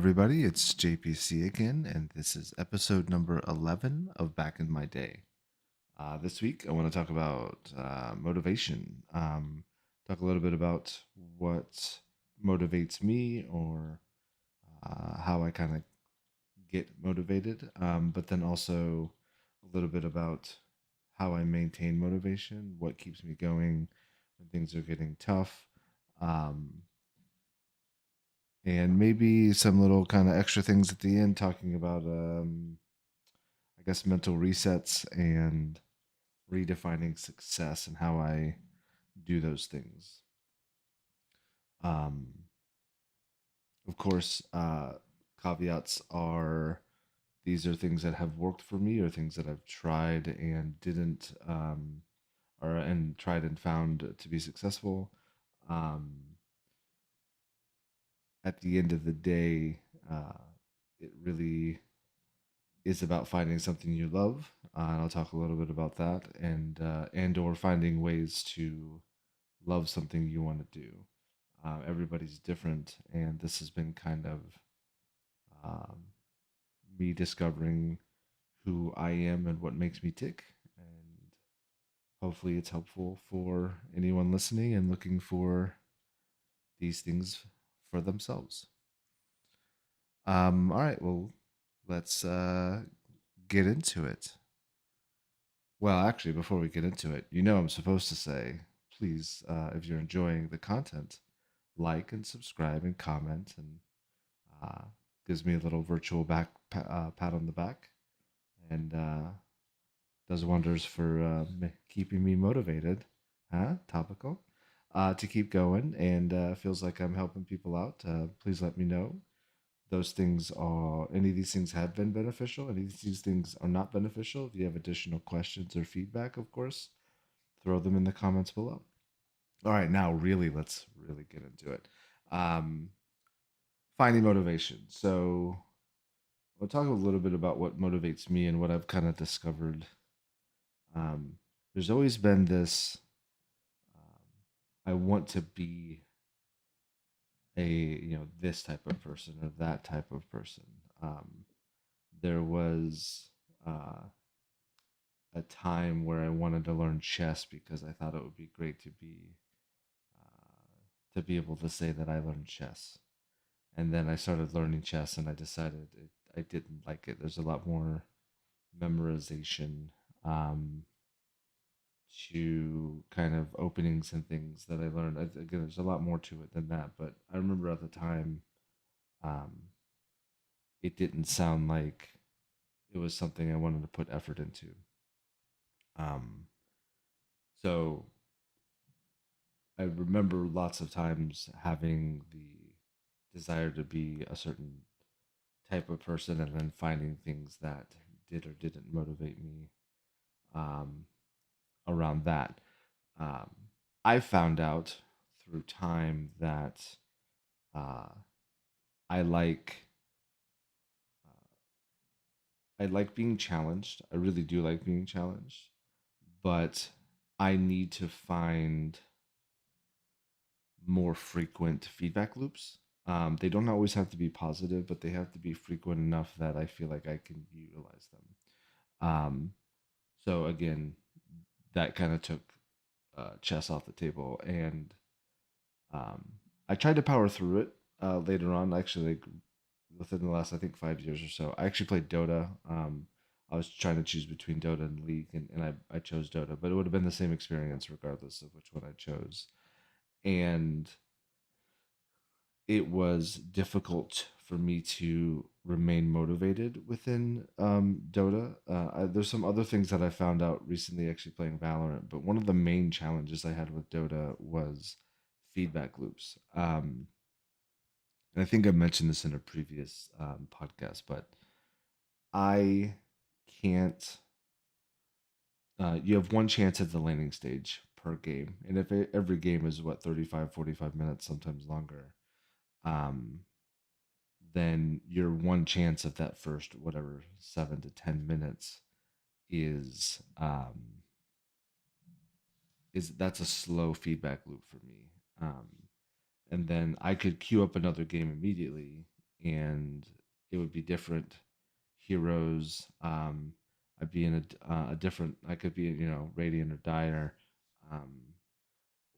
everybody. It's JPC again, and this is episode number 11 of Back in My Day. This week, I want to talk about motivation. Talk a little bit about what motivates me or how I kind of get motivated, but then also a little bit about how I maintain motivation, what keeps me going when things are getting tough. Um, and maybe some little kind of extra things at the end talking about I guess mental resets and redefining success and how I do those things. um of course, caveats are these are things that have worked for me or things that I've tried and didn't or and tried and found to be successful. um at the end of the day, it really is about finding something you love. And I'll talk a little bit about that, and or finding ways to love something you want to do. Everybody's different, and this has been kind of um, me discovering who I am and what makes me tick. And hopefully, it's helpful for anyone listening and looking for these things for themselves. All right, well, let's get into it. Well, actually, before we get into it, I'm supposed to say, please, if you're enjoying the content, like and subscribe and comment, and uh, gives me a little virtual pat on the back, and does wonders for keeping me motivated. Huh? Topical. To keep going, and feels like I'm helping people out. Please let me know. Any of these things have been beneficial. Any of these things are not beneficial. If you have additional questions or feedback, of course, throw them in the comments below. All right, now let's really get into it. Um, Finding motivation. So we'll talk a little bit about what motivates me and what I've kind of discovered. Um, there's always been this. I want to be this type of person or that type of person. There was uh, a time where I wanted to learn chess because I thought it would be great to be able to say that I learned chess. And then I started learning chess, and I decided I didn't like it. There's a lot more memorization um, to kind of openings and things that I learned. Again, there's a lot more to it than that. But I remember at the time, um, it didn't sound like it was something I wanted to put effort into. Um, so I remember lots of times having the desire to be a certain type of person and then finding things that did or didn't motivate me um, around that. Um, I found out through time that uh, I like I like being challenged. I really do like being challenged, but I need to find more frequent feedback loops. They don't always have to be positive, but they have to be frequent enough that I feel like I can utilize them. So again, that kind of took chess off the table, and um, I tried to power through it later on. Actually, like within the last, I think, 5 years or so, I actually played Dota. I was trying to choose between Dota and League, and I chose Dota, but it would have been the same experience regardless of which one I chose. And it was difficult for me to remain motivated within Dota. There's some other things that I found out recently actually playing Valorant, but one of the main challenges I had with Dota was feedback loops. And I think I mentioned this in a previous podcast, but I can't. You have one chance at the landing stage per game, and if every game is what 35, 45 minutes, sometimes longer, um, then your one chance of that first whatever 7 to 10 minutes is that's a slow feedback loop for me. And then I could queue up another game immediately, and it would be different heroes. I'd be in a different. I could be, radiant or dire. Um,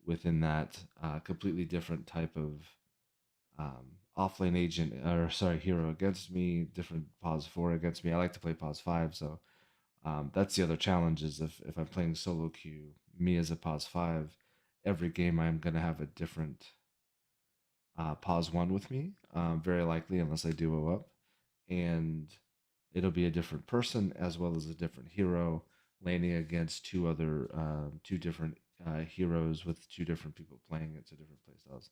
Within that, completely different type of offlane agent, or sorry, hero against me. Different pause four against me. I like to play pause five, so that's the other challenge. Is if I'm playing solo queue, me as a pause five, every game I'm gonna have a different pause one with me, very likely, unless I duo up. And it'll be a different person as well as a different hero landing against two different heroes with two different people playing it, to different playstyles.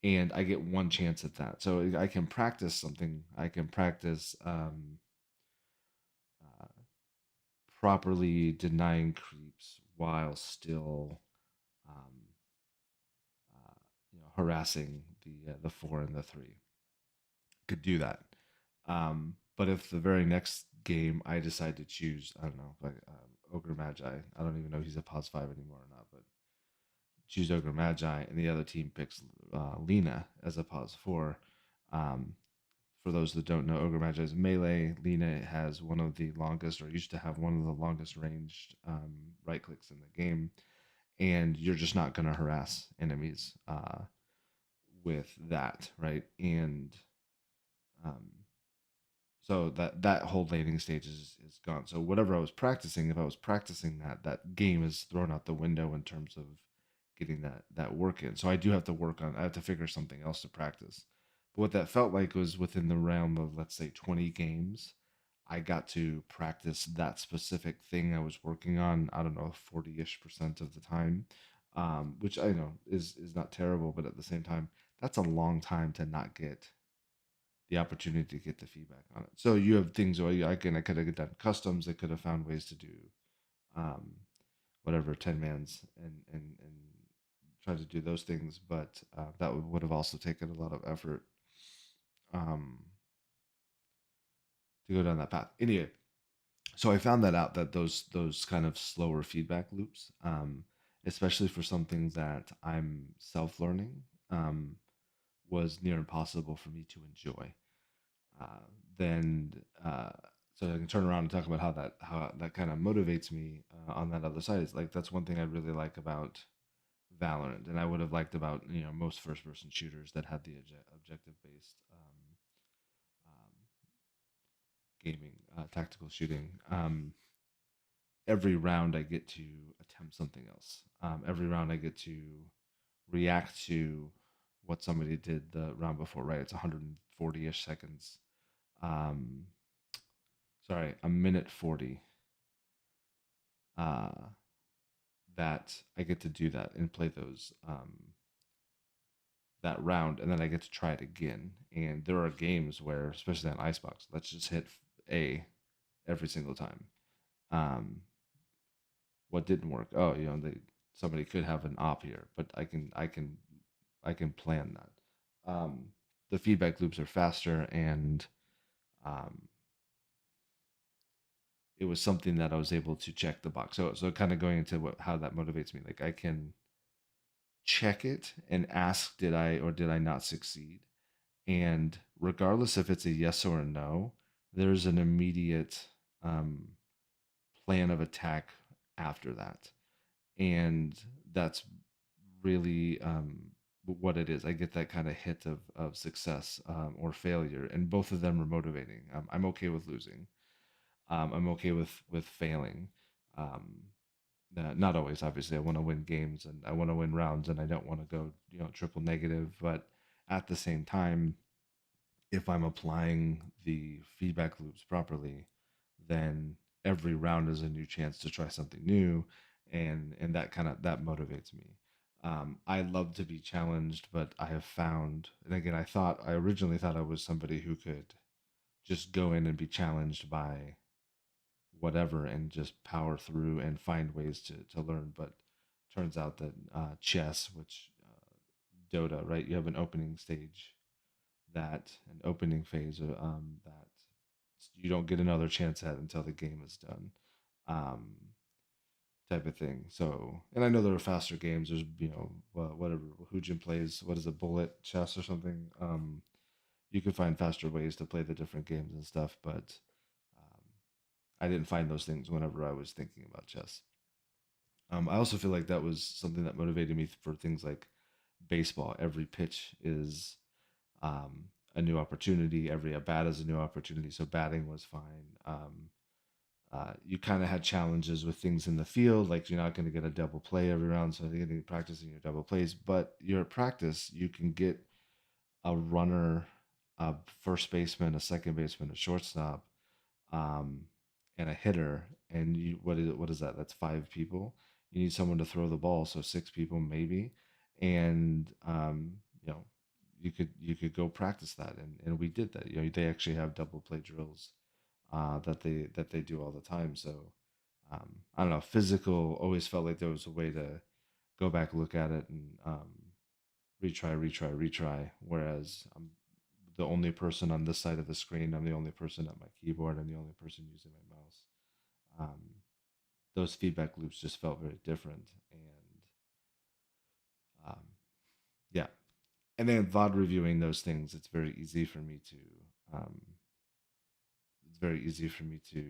And I get one chance at that. So I can practice something. I can practice uh, properly denying creeps while still um, harassing the four and the three. Could do that. But if the very next game I decide to choose, I don't know, like Ogre Magi, I don't even know if he's a pause five anymore or not, but choose Ogre Magi, and the other team picks Lena as a pause four. Um, for those that don't know, Ogre Magi is melee. Lena has one of the longest, or used to have one of the longest ranged right clicks in the game, and you're just not going to harass enemies with that, right? And um, so that whole laning stage is gone. So whatever I was practicing, if I was practicing that, that game is thrown out the window in terms of getting that work in. So I do have to work on. I have to figure something else to practice. But what that felt like was within the realm of, let's say, 20 games. I got to practice that specific thing I was working on. I don't know, 40-ish% of the time, which I know is not terrible, but at the same time, that's a long time to not get the opportunity to get the feedback on it. So you have things where I could have done customs. I could have found ways to do um, whatever 10 mans and try to do those things, but that would have also taken a lot of effort um, to go down that path. Anyway, so I found that out, that those kind of slower feedback loops, especially for something that I'm self learning, um, was near impossible for me to enjoy. uh, then so I can turn around and talk about how that kind of motivates me on that other side. Is like that's one thing I really like about Valorant, and I would have liked about most first person shooters that had the objective based gaming, tactical shooting. Every round I get to attempt something else. Every round I get to react to what somebody did the round before. Right, it's 140-ish seconds. Um, sorry, a minute 40, uh, that I get to do that and play those that round, and then I get to try it again. And there are games where, especially on Icebox, let's just hit A every single time. Um, what didn't work? Oh, somebody could have an op here, but I can plan that. The feedback loops are faster, and um, it was something that I was able to check the box. So kind of going into how that motivates me. Like I can check it and ask, did I or did I not succeed? And regardless if it's a yes or a no, there's an immediate um, plan of attack after that. And that's really what it is. I get that kind of hit of success or failure, and both of them are motivating. I'm okay with losing. I'm okay with failing. Um, not always, obviously. I want to win games and I want to win rounds, and I don't want to go triple negative. But at the same time, if I'm applying the feedback loops properly, then every round is a new chance to try something new, and that motivates me. I love to be challenged, but I have found, and again, I originally thought I was somebody who could just go in and be challenged by whatever and just power through and find ways to learn. But turns out that chess, which Dota, right? You have an opening stage, an opening phase that you don't get another chance at until the game is done, um, type of thing. So, and I know there are faster games. There's whatever Hujin plays. What is it, bullet chess or something? you could find faster ways to play the different games and stuff, but um, I didn't find those things whenever I was thinking about chess. I also feel like that was something that motivated me for things like baseball. Every pitch is um, a new opportunity. Every at bat is a new opportunity. So batting was fine. You kind of had challenges with things in the field, like you're not going to get a double play every round, so you're getting practicing your double plays. But you're at practice, you can get a runner, a first baseman, a second baseman, a shortstop, um, and a hitter. And you, what is that? That's five people. You need someone to throw the ball, so six people maybe. And you know, you could go practice that, and we did that. You know, they actually have double play drills that they do all the time. So I don't know. Physical always felt like there was a way to go back, look at it, and retry. Whereas I'm the only person on this side of the screen. I'm the only person at my keyboard. I'm the only person using my mouse. Um, those feedback loops just felt very different, and um, yeah. And then VOD reviewing those things, it's very easy for me to um, it's very easy for me to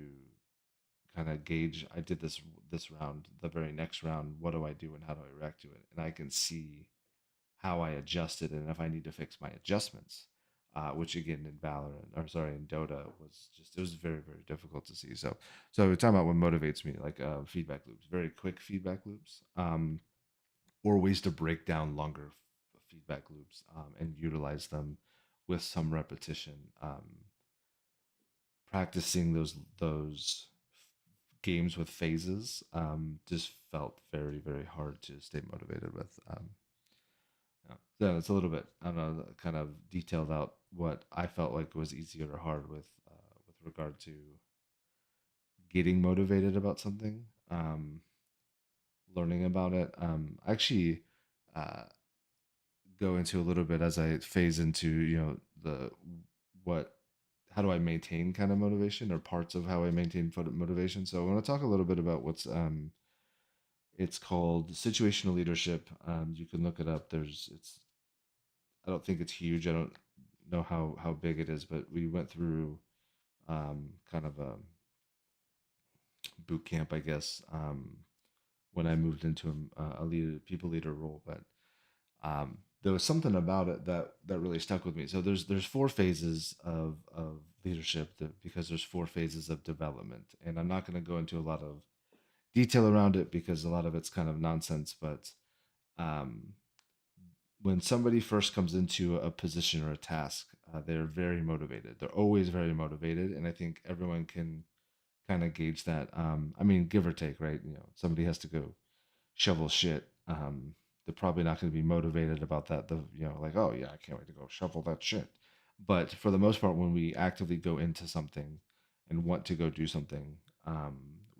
kind of gauge. I did this round, the very next round. What do I do and how do I react to it? And I can see how I adjusted and if I need to fix my adjustments. Which again in Valorant, or sorry, in Dota was just it was very very difficult to see. So we're talking about what motivates me, like feedback loops, very quick feedback loops, or ways to break down longer feedback loops and utilize them with some repetition. Practicing those games with phases just felt very very hard to stay motivated with. Yeah. So it's a little bit, I don't know, kind of detailed out what I felt like was easier or hard with regard to getting motivated about something, learning about it. Actually, uh, go into a little bit as I phase into the what how do I maintain kind of motivation or parts of how I maintain motivation. So I want to talk a little bit about what's it's called situational leadership. You can look it up. It's I don't think it's huge. I don't know how big it is, but we went through kind of a boot camp, I guess, when I moved into a leader, people leader role. But there was something about it that really stuck with me. So there's four phases of leadership because there's four phases of development, and I'm not going to go into a lot of detail around it because a lot of it's kind of nonsense. But um, when somebody first comes into a position or a task, they're very motivated. They're always very motivated, and I think everyone can kind of gauge that. I mean, give or take, right? You know, somebody has to go shovel shit. They're probably not going to be motivated about that. Like, oh yeah, I can't wait to go shovel that shit. But for the most part, when we actively go into something and want to go do something,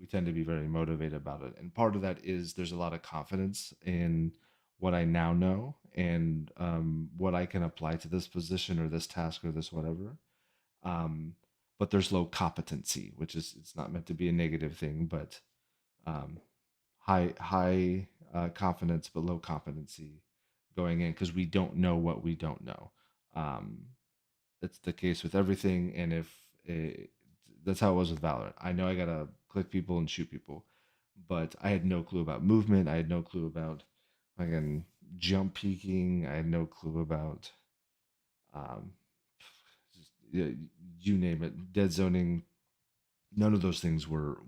we tend to be very motivated about it. And part of that is there's a lot of confidence in what I now know and what I can apply to this position or this task or this whatever. Um, but there's low competency, which is it's not meant to be a negative thing, but um, high confidence but low competency going in because we don't know what we don't know. Um, it's the case with everything, and if it, that's how it was with Valorant. I know I gotta click people and shoot people, but I had no clue about movement. I had no clue about again jump peeking. I had no clue about um, just, you name it, dead zoning. None of those things were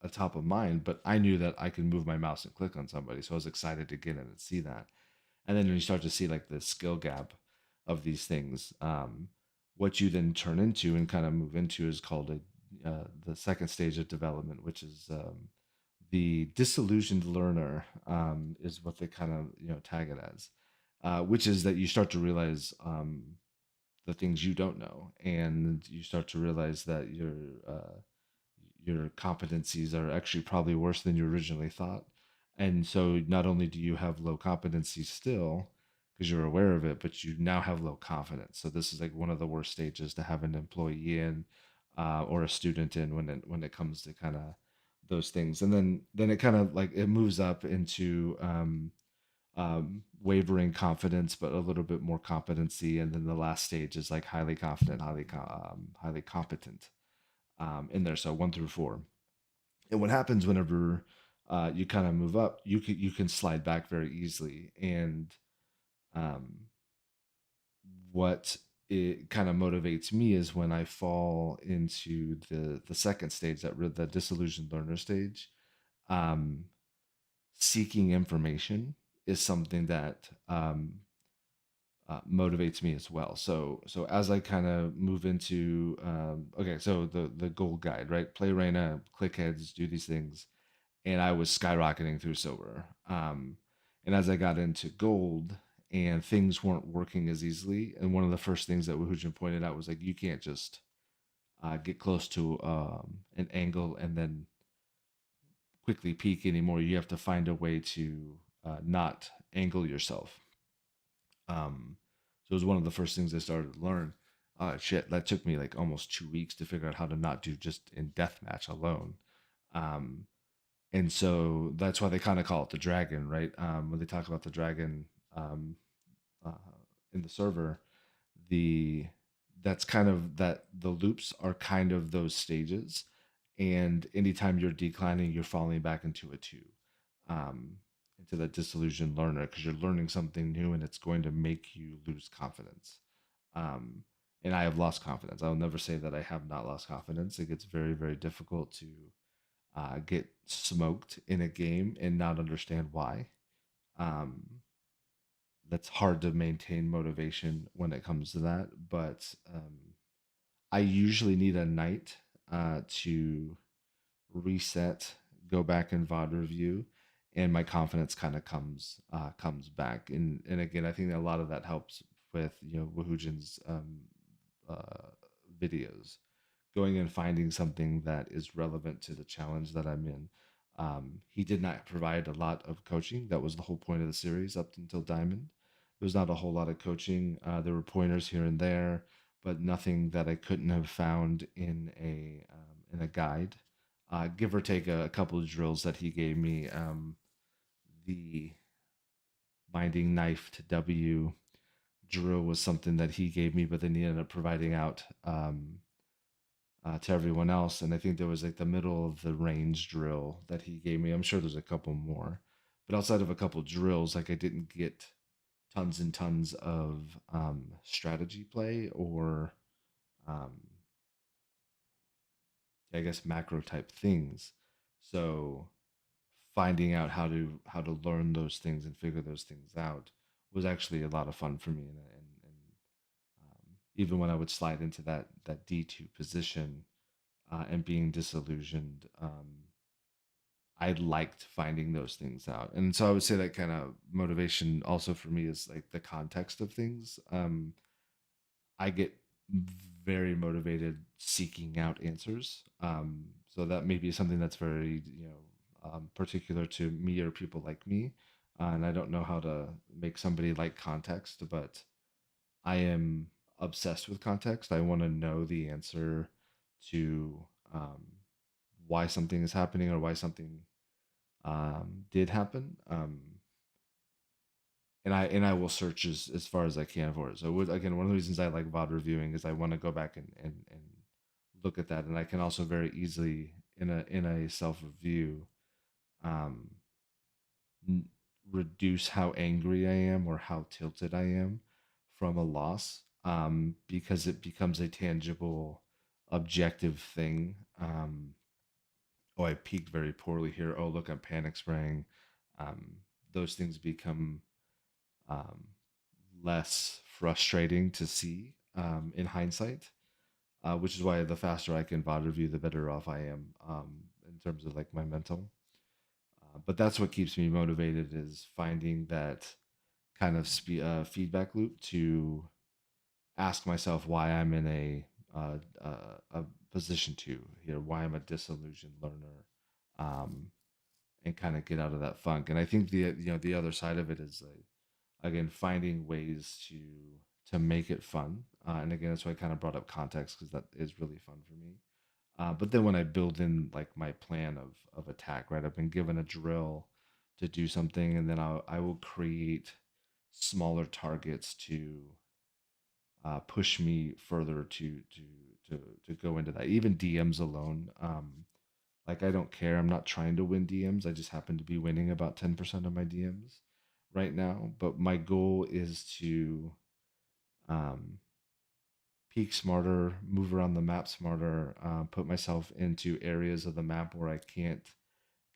a top of mind, but I knew that I could move my mouse and click on somebody, so I was excited to get in and see that. And then when you start to see like the skill gap of these things, what you then turn into and kind of move into is called the second stage of development, which is the disillusioned learner, is what they kind of tag it as, which is that you start to realize the things you don't know, and you start to realize that your competencies are actually probably worse than you originally thought. And so not only do you have low competency still because you're aware of it, but you now have low confidence. So this is like one of the worst stages to have an employee in or a student in when it comes to kind of those things. And then it kind of like it moves up into wavering confidence, but a little bit more competency, and then the last stage is like highly confident, highly competent in there. So 1 through 4. And what happens whenever you kind of move up, you can slide back very easily. And um, what it kind of motivates me is when I fall into the second stage, the disillusioned learner stage. Um, Seeking information is something that motivates me as well. So as I kind of move into okay, so the gold guide, right? Play Reina, click heads, do these things, and I was skyrocketing through silver. And as I got into gold, and things weren't working as easily, and one of the first things that Wahujin pointed out was like, you can't just get close to an angle and then quickly peak anymore. You have to find a way to not angle yourself. So it was one of the first things I started to learn. Shit, that took me like almost 2 weeks to figure out how to not do just in deathmatch alone. Um, and so that's why they kind of call it the dragon, right? When they talk about the dragon um, uh, in the server, the that's kind of that the loops are kind of those stages, and anytime you're declining, you're falling back into a two, um, into that disillusioned learner because you're learning something new and it's going to make you lose confidence. Um, and I have lost confidence. I'll never say that I have not lost confidence. It gets very, very difficult to get smoked in a game and not understand why. Um, that's hard to maintain motivation when it comes to that. But I usually need a night to reset, go back and VOD review, and my confidence kind of comes back. And again, I think that a lot of that helps with Wahujin's uh, videos, going and finding something that is relevant to the challenge that I'm in. He did not provide a lot of coaching. That was the whole point of the series up until Diamond. There was not a whole lot of coaching. There were pointers here and there, but nothing that I couldn't have found in a guide. Give or take a couple of drills that he gave me. The binding knife to W drill was something that he gave me, but then he ended up providing out to everyone else. And I think there was like the middle of the range drill that he gave me. I'm sure there's a couple more, but outside of a couple drills, like I didn't get tons and tons of strategy play or um, I guess macro type things. So finding out how to learn those things and figure those things out was actually a lot of fun for me. And even when I would slide into that D2 position and being disillusioned, I liked finding those things out. And so I would say that kind of motivation also for me is like the context of things. I get very motivated seeking out answers. So that may be something that's very, particular to me or people like me. And I don't know how to make somebody like context, but I am obsessed with context. I want to know the answer to why something is happening or why something did happen. And I will search as far as I can for it. So again, one of the reasons I like VOD reviewing is I want to go back and look at that, and I can also very easily in a self review um, n- reduce how angry I am or how tilted I am from a loss, because it becomes a tangible, objective thing. Oh, I peaked very poorly here. Oh, look, I'm panic spraying. Um, those things become um, less frustrating to see in hindsight, which is why the faster I can VOD review, the better off I am in terms of like my mental. But that's what keeps me motivated is finding that kind of feedback loop to ask myself why I'm in a position two here, why I'm a disillusioned learner, um, and kind of get out of that funk. And I think the other side of it is like, again finding ways to make it fun. And again, that's why I kind of brought up context because that is really fun for me. But then when I build in like my plan of attack, right? I've been given a drill to do something, and then I will create. smaller targets to push me further to go into that. Even DMs alone, like I don't care. I'm not trying to win DMs. I just happen to be winning about 10% of my DMs right now. But my goal is to um, peek smarter, move around the map smarter, put myself into areas of the map where I can't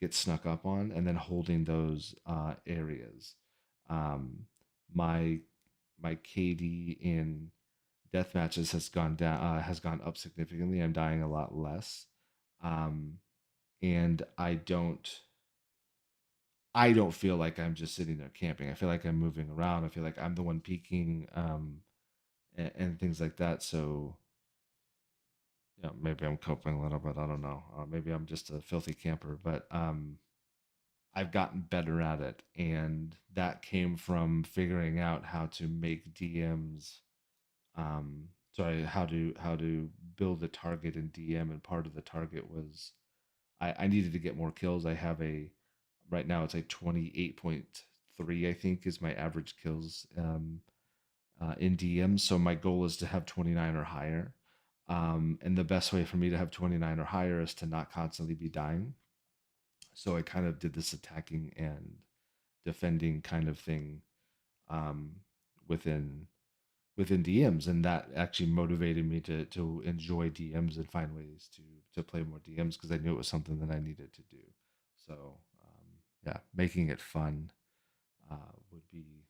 get snuck up on, and then holding those areas. Um, my my KD in death matches has gone up significantly. I'm dying a lot less, um, and I don't feel like I'm just sitting there camping. I feel like I'm moving around. I feel like I'm the one peeking, and things like that. So yeah, maybe I'm coping a little bit. I don't know. Maybe I'm just a filthy camper, but I've gotten better at it, and that came from figuring out how to make DMs. Sorry, how to build a target in DM, and part of the target was I needed to get more kills. I have a right now it's like 28.3, I think, is my average kills in DM. So my goal is to have 29 or higher. And the best way for me to have 29 or higher is to not constantly be dying. So I kind of did this attacking and defending kind of thing um, within within DMs, and that actually motivated me to enjoy DMs and find ways to play more DMs because I knew it was something that I needed to do. So yeah, making it fun would be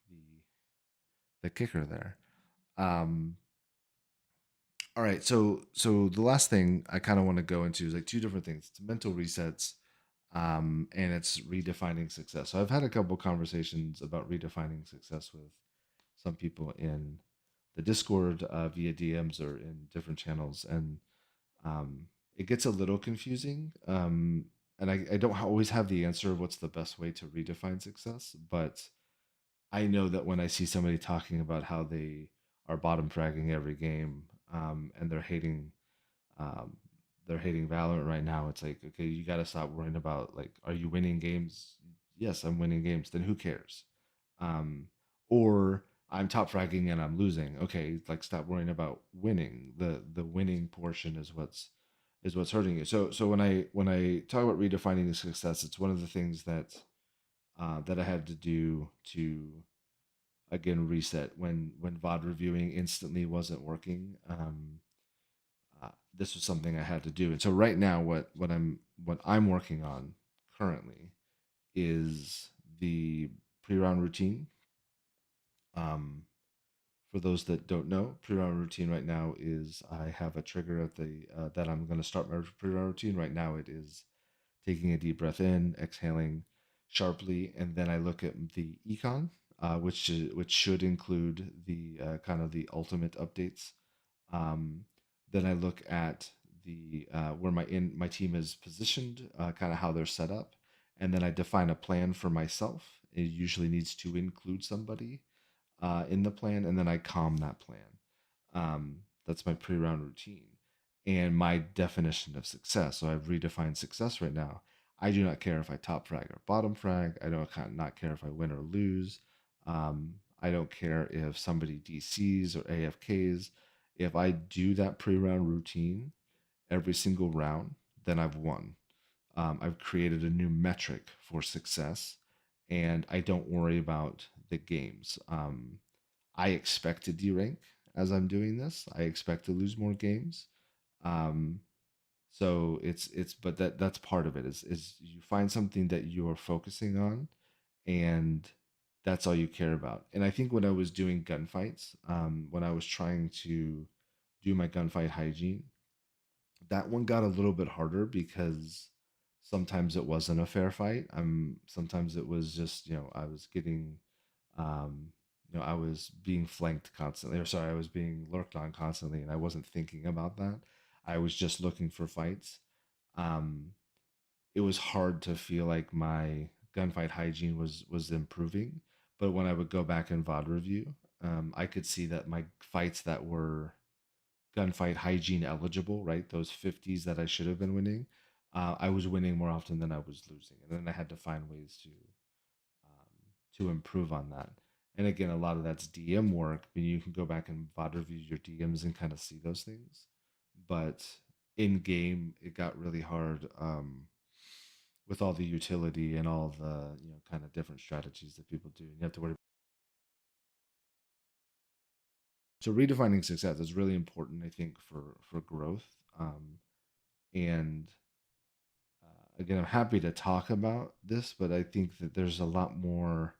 the kicker there. Um, all right, so the last thing I kind of want to go into is like two different things. It's mental resets, and it's redefining success. So I've had a couple conversations about redefining success with some people in the Discord via DMs or in different channels, and it gets a little confusing. And I don't always have the answer of what's the best way to redefine success, but I know that when I see somebody talking about how they are bottom fragging every game, and um, they're hating Valorant right now, it's like, okay, you got to stop worrying about like, are you winning games? Yes, I'm winning games. Then who cares? Um, or I'm top fragging and I'm losing. Okay, like stop worrying about winning. The winning portion is what's hurting you. So when I talk about redefining the success, it's one of the things that I had to do to again reset when VOD reviewing instantly wasn't working. This was something I had to do, and so right now, what I'm working on currently is the pre-round routine. Um, for those that don't know, pre-round routine right now is I have a trigger at the that I'm going to start my pre-round routine. Right now, it is taking a deep breath in, exhaling sharply, and then I look at the econ, which should include the kind of the ultimate updates. Um, then I look at the where my team is positioned, kind of how they're set up, and then I define a plan for myself. It usually needs to include somebody in the plan, and then I calm that plan. That's my pre-round routine and my definition of success. So I've redefined success right now. I do not care if I top frag or bottom frag. I don't not care if I win or lose. I don't care if somebody DCs or AFKs. If I do that pre-round routine every single round, then I've won. I've created a new metric for success, and I don't worry about the games. I expect to D rank as I'm doing this. I expect to lose more games. Um, so it's but that's part of it is you find something that you're focusing on, and that's all you care about. And I think when I was doing gunfights, when I was trying to do my gunfight hygiene, that one got a little bit harder because sometimes it wasn't a fair fight. Sometimes it was just, I was getting um I was being flanked constantly, or sorry, I was being lurked on constantly, and I wasn't thinking about that. I was just looking for fights. um it was hard to feel like my gunfight hygiene was improving, but when I would go back and VOD review, I could see that my fights that were gunfight hygiene eligible, right? Those 50s that I should have been winning, I was winning more often than I was losing, and then I had to find ways to improve on that. And again, a lot of that's DM work, but you can go back and VOD review your DMs and kind of see those things. But in game, it got really hard with all the utility and all the kind of different strategies that people do. And you have to worry. So redefining success is really important, I think, for growth. And again, I'm happy to talk about this, but I think that there's a lot more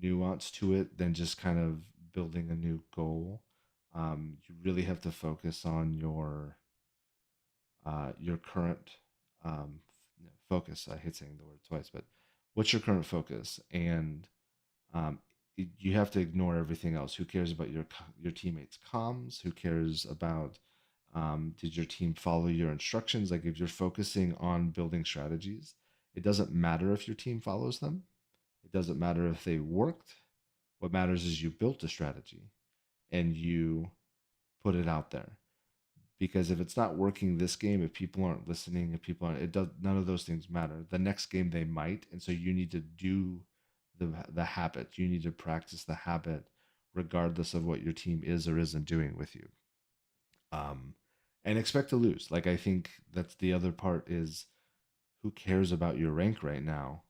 nuance to it than just kind of building a new goal. You really have to focus on your current focus. I hate saying the word twice, but what's your current focus? And um, you have to ignore everything else. Who cares about your teammates' comms? Who cares about did your team follow your instructions? Like if you're focusing on building strategies, it doesn't matter if your team follows them. It doesn't matter if they worked. What matters is you built a strategy and you put it out there. Because if it's not working this game, if people aren't listening, if people aren't, it does none of those things matter. The next game they might, and so you need to do the habit. You need to practice the habit, regardless of what your team is or isn't doing with you. Um, and expect to lose. Like I think that's the other part is who cares about your rank right now?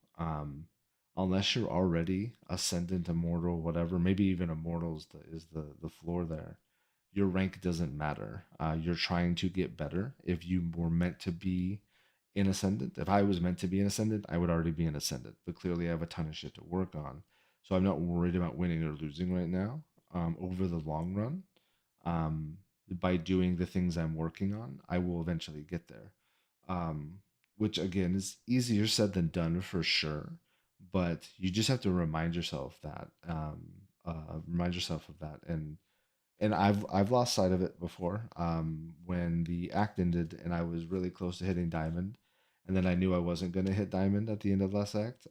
Unless you're already ascendant, immortal, whatever, maybe even immortal is the floor there. Your rank doesn't matter. You're trying to get better. If you were meant to be in ascendant, if I was meant to be an ascendant, I would already be an ascendant. But clearly, I have a ton of shit to work on. So I'm not worried about winning or losing right now. Over the long run, um, by doing the things I'm working on, I will eventually get there. Um, which again is easier said than done for sure, but you just have to remind yourself that, remind yourself of that, and I've lost sight of it before. When the act ended and I was really close to hitting diamond, and then I knew I wasn't going to hit diamond at the end of last act.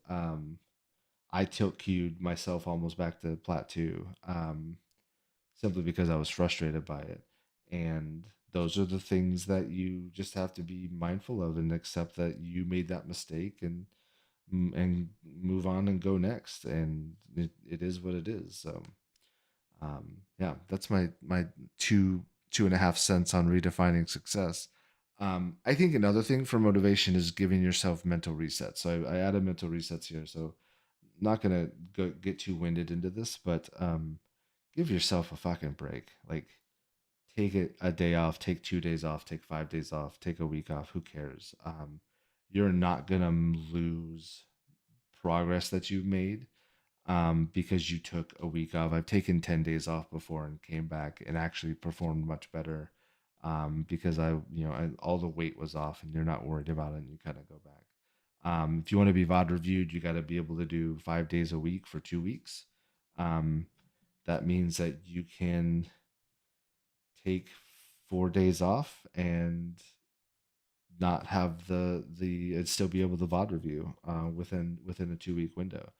I tilt queued myself almost back to plat two. Simply because I was frustrated by it. And those are the things that you just have to be mindful of and accept that you made that mistake and move on and go next. And it is what it is. So yeah, that's my two and a half cents on redefining success. I think another thing for motivation is giving yourself mental resets. So I added mental resets here. So not gonna get too winded into this, but give yourself a fucking break. Like take it a day off, take 2 days off, take 5 days off, take a week off. Who cares? You're not gonna lose progress that you've made because you took a week off. I've taken 10 days off before and came back and actually performed much better because all the weight was off and you're not worried about it and you kind of go back. If you want to be VOD reviewed, you got to be able to do 5 days a week for 2 weeks. Um, that means that you can take 4 days off and not have the and still be able to VOD review within a 2 week window.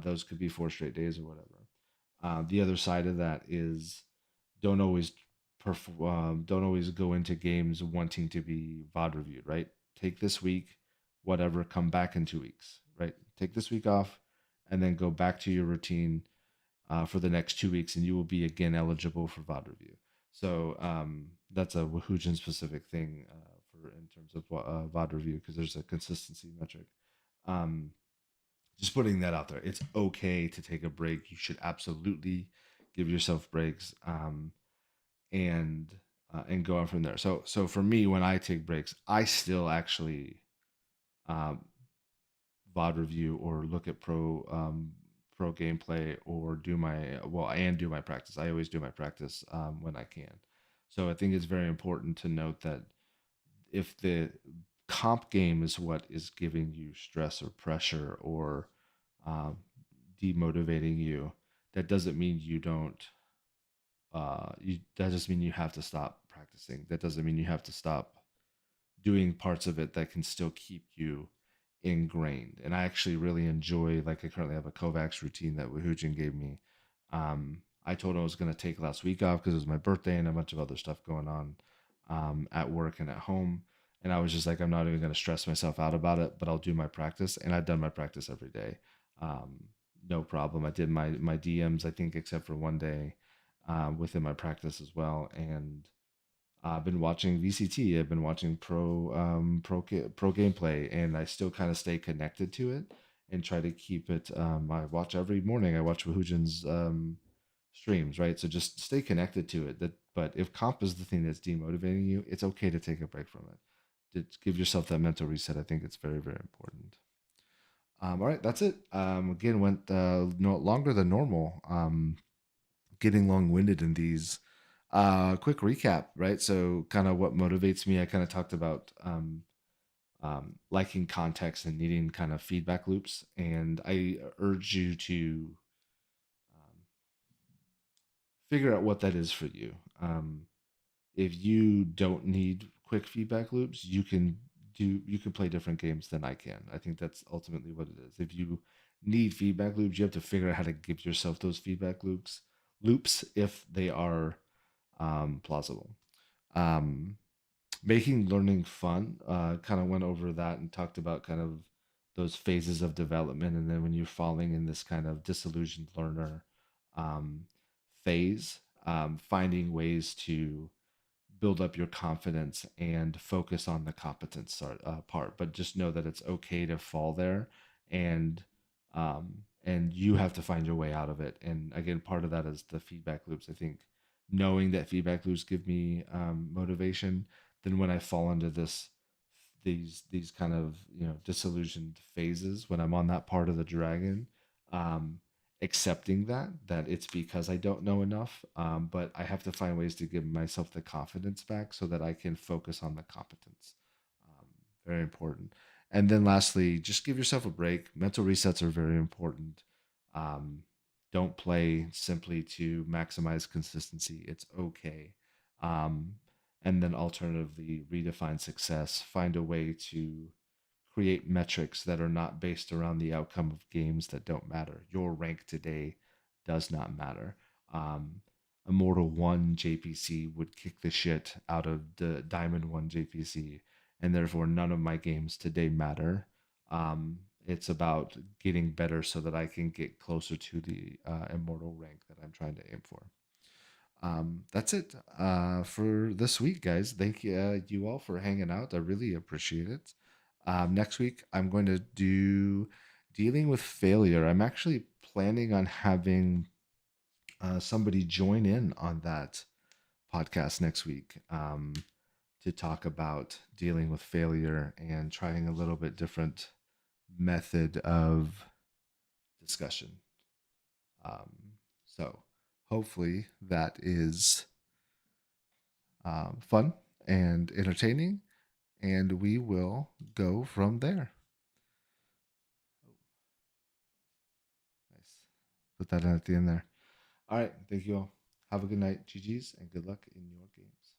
Those could be 4 straight days or whatever. The other side of that is don't always don't always go into games wanting to be VOD reviewed, right? Take this week, whatever, come back in 2 weeks, right? Take this week off and then go back to your routine for the next 2 weeks, and you will be again eligible for VOD review. So that's a Wahoojan specific thing for in terms of VOD review because there's a consistency metric. Um, just putting that out there. It's okay to take a break. You should absolutely give yourself breaks and go on from there. So for me, when I take breaks, I still actually um, VOD review or look at pro gameplay or do my practice. I always do my practice when I can. So I think it's very important to note that if the comp game is what is giving you stress or pressure or um, demotivating you, that doesn't mean you don't. That doesn't mean you have to stop practicing. That doesn't mean you have to stop doing parts of it that can still keep you ingrained. And I actually really enjoy, like I currently have a Kovacs routine that Wahujin gave me. I told him I was going to take last week off because it was my birthday and a bunch of other stuff going on at work and at home. And I was just like, I'm not even going to stress myself out about it, but I'll do my practice. And I've done my practice every day. Um, no problem. I did my DMs, I think, except for one day, within my practice as well. And I've been watching VCT. I've been watching pro gameplay, and I still kind of stay connected to it and try to keep it. I watch every morning. I watch Wahujin's streams, right? So just stay connected to it. But if comp is the thing that's demotivating you, it's okay to take a break from it. To give yourself that mental reset, I think it's very, very important. All right, that's it. Again, went no longer than normal. Getting long-winded in these. Quick recap, right? So, kind of what motivates me. I kind of talked about liking context and needing kind of feedback loops, and I urge you to um, figure out what that is for you. If you don't need quick feedback loops, you can play different games than I can. I think that's ultimately what it is. If you need feedback loops, you have to figure out how to give yourself those feedback loops if they are plausible. Um, Making learning fun, kind of went over that and talked about kind of those phases of development, and then when you're falling in this kind of disillusioned learner um, phase, finding ways to build up your confidence and focus on the competence part, but just know that it's okay to fall there, and and you have to find your way out of it. And again, part of that is the feedback loops. I think knowing that feedback loops give me motivation, then when I fall into these kind of, disillusioned phases, when I'm on that part of the dragon, um accepting that it's because I don't know enough, but I have to find ways to give myself the confidence back so that I can focus on the competence. Um, Very important. And then lastly, just give yourself a break. Mental resets are very important. Um, don't play simply to maximize consistency. It's okay. Um, and then alternatively, redefine success. Find a way to create metrics that are not based around the outcome of games that don't matter. Your rank today does not matter. Um, Immortal 1 JPC would kick the shit out of the Diamond 1 JPC, and therefore none of my games today matter. It's about getting better so that I can get closer to the Immortal rank that I'm trying to aim for. That's it for this week, guys. Thank you, you all for hanging out. I really appreciate it. Next week, I'm going to do dealing with failure. I'm actually planning on having somebody join in on that podcast next week, to talk about dealing with failure and trying a little bit different method of discussion. So hopefully that is fun and entertaining, and we will go from there. Nice. Put that in at the end there. All right. Thank you all. Have a good night. GG's and good luck in your games.